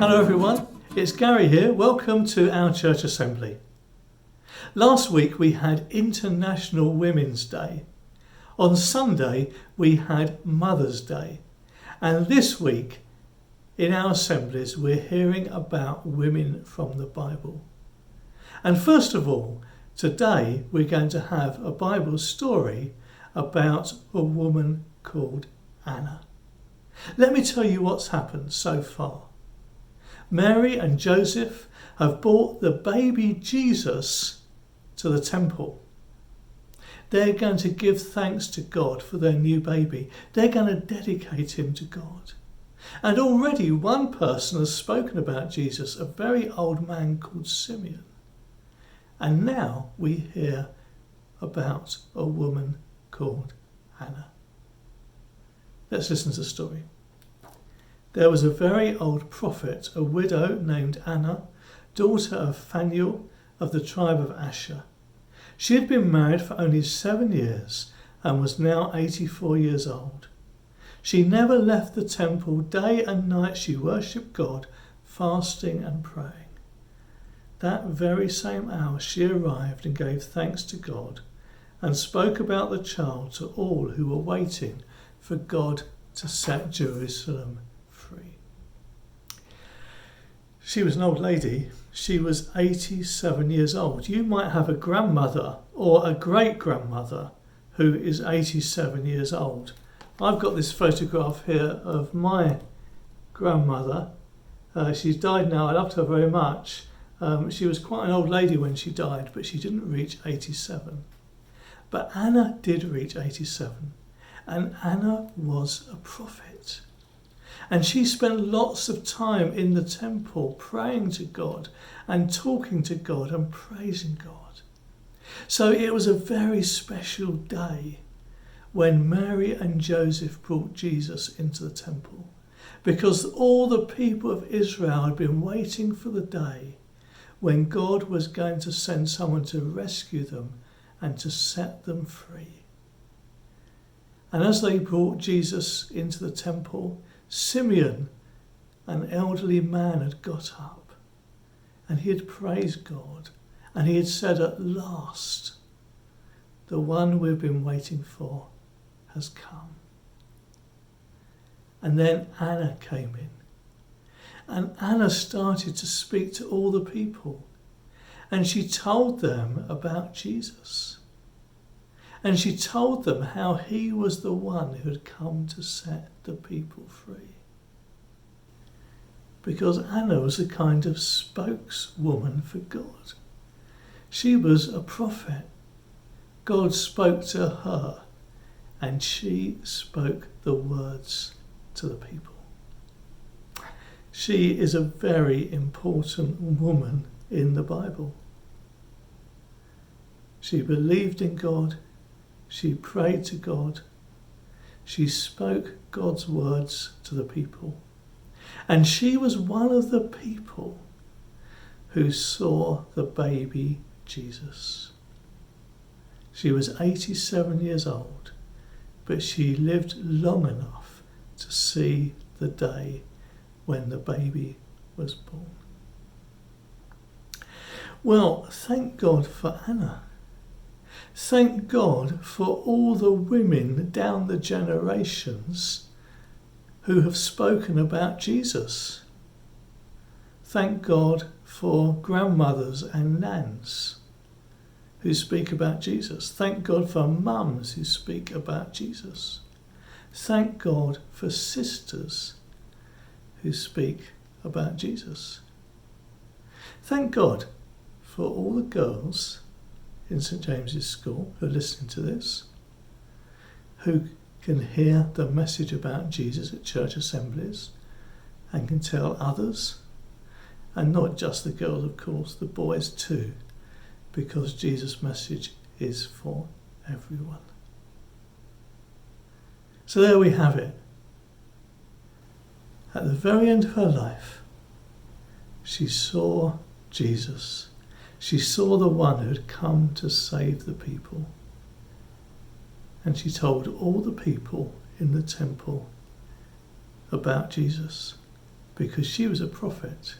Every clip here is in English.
Hello everyone, it's Gary here. Welcome to our church assembly. Last week we had International Women's Day. On Sunday we had Mother's Day. And this week in our assemblies we're hearing about women from the Bible. And first of all, today we're going to have a Bible story about a woman called Anna. Let me tell you what's happened so far. Mary and Joseph have brought the baby Jesus to the temple. They're going to give thanks to God for their new baby. They're going to dedicate him to God. And already one person has spoken about Jesus, a very old man called Simeon. And now we hear about a woman called Anna. Let's listen to the story. There was a very old prophet, a widow named Anna, daughter of Phanuel of the tribe of Asher. She had been married for only 7 years and was now 84 years old. She never left the temple. Day and night she worshipped God, fasting and praying. That very same hour she arrived and gave thanks to God and spoke about the child to all who were waiting for God to set Jerusalem free. She was an old lady. She was 87 years old. You might have a grandmother or a great-grandmother who is 87 years old. I've got this photograph here of my grandmother. She's died now. I loved her very much. She was quite an old lady when she died, but she didn't reach 87. But Anna did reach 87. And Anna was a prophet. And she spent lots of time in the temple praying to God and talking to God and praising God. So it was a very special day when Mary and Joseph brought Jesus into the temple, because all the people of Israel had been waiting for the day when God was going to send someone to rescue them and to set them free. And as they brought Jesus into the temple, Simeon, an elderly man, had got up and he had praised God and he had said, "At last, the one we've been waiting for has come." And then Anna came in. And Anna started to speak to all the people. And she told them about Jesus. And she told them how he was the one who had come to set the people free. Because Anna was a kind of spokeswoman for God. She was a prophet. God spoke to her and she spoke the words to the people. She is a very important woman in the Bible. She believed in God. She prayed to God. She spoke God's words to the people. And she was one of the people who saw the baby Jesus. She was 87 years old, but she lived long enough to see the day when the baby was born. Well, thank God for Anna. Thank God for all the women down the generations who have spoken about Jesus. Thank God for grandmothers and nans who speak about Jesus. Thank God for mums who speak about Jesus. Thank God for sisters who speak about Jesus. Thank God for all the girls in St. James's School who are listening to this, who can hear the message about Jesus at church assemblies and can tell others, and not just the girls, of course, the boys too, because Jesus' message is for everyone. So there we have it. At the very end of her life, she saw Jesus. She saw the one who had come to save the people. And she told all the people in the temple about Jesus, because she was a prophet.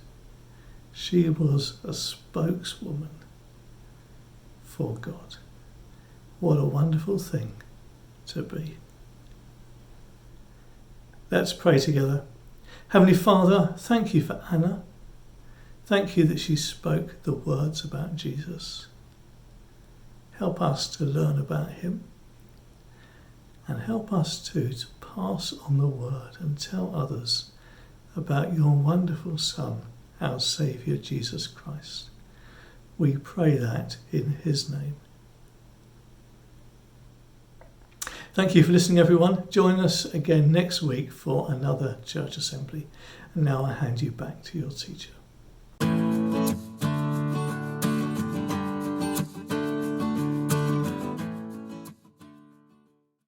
She was a spokeswoman for God. What a wonderful thing to be. Let's pray together. Heavenly Father, thank you for Anna. Thank you that she spoke the words about Jesus. Help us to learn about him, and help us too to pass on the word and tell others about your wonderful Son, our Saviour Jesus Christ. We pray that in his name. Thank you for listening, everyone. Join us again next week for another church assembly. And now I hand you back to your teacher.